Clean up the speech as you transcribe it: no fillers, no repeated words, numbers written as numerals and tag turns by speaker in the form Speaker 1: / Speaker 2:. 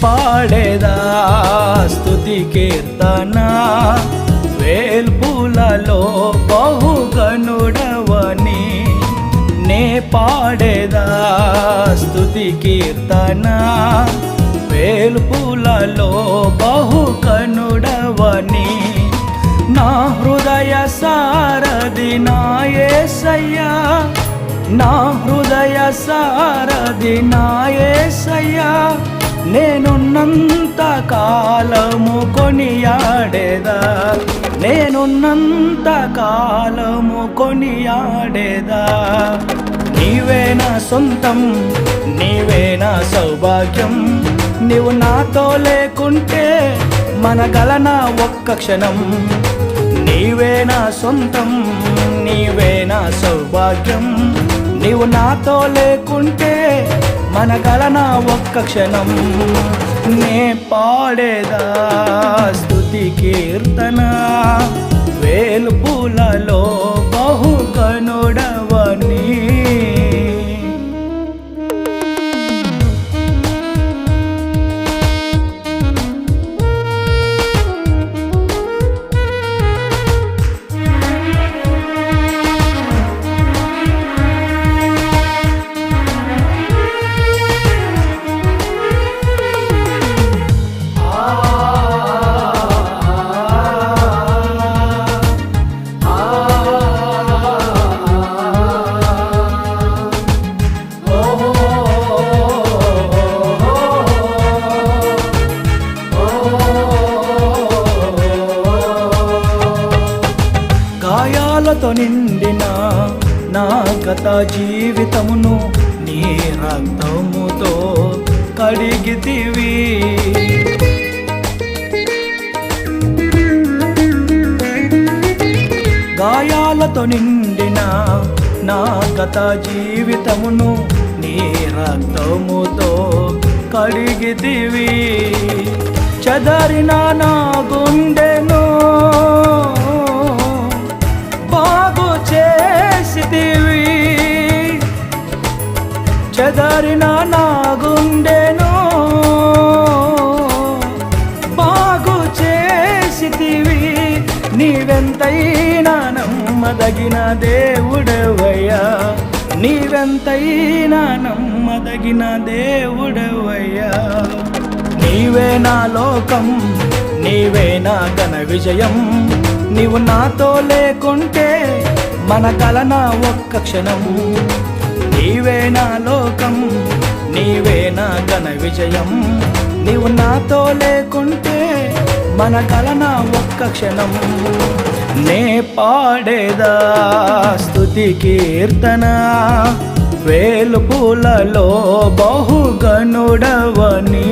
Speaker 1: పాడేదా స్తుతి కీర్తన వేల్పులలో బహుగనుడవని నే పాడేదా స్తుతి కీర్తన వేల్పులలో బహుగనుడవని నా హృదయ సారథి నా యేసయ్యా నా హృదయ సారథి నా యేసయ్యా నేనున్నంత కాలము కొనియాడేదా నేనున్నంత కాలము కొనియాడేదా నీవే నా సొంతం నీవే నా సౌభాగ్యం నీవు నాతో లేకుంటే మనగలనా ఒక్క క్షణం నీవే నా సొంతం నీవే నా సౌభాగ్యం నీవు నాతో లేకుంటే మనగలనా ఒక్క క్షణం నే పాడేదా స్తుతి కీర్తన వేల్పులలో బహుగనుడవని గాయాలతో నిండిన నా గత జీవితమును నీ రక్తముతో కడిగితివి గాయాలతో నిండిన నా గత జీవితమును నీ రక్తముతో కడిగితివి చెదరిన నా గుండెను బాగు చేసితివి చెదరిన నా గుండెను బాగు చేసితివి నీవెంతైనా నమ్మదగిన దేవుడవయ్యా నీవెంతైనా నమ్మదగిన దేవుడవయ్యా నీవే నా లోకం నీవే నా ఘన విజయం నీవు నాతో లేకుంటే మనగలనా ఒక్క క్షణం నీవే నా లోకం నీవే నా ఘన విజయం నీవు నాతో లేకుంటే మనగలనా ఒక్క క్షణం నే పాడేదా స్తుతి కీర్తన వేల్పులలో బహుగనుడవని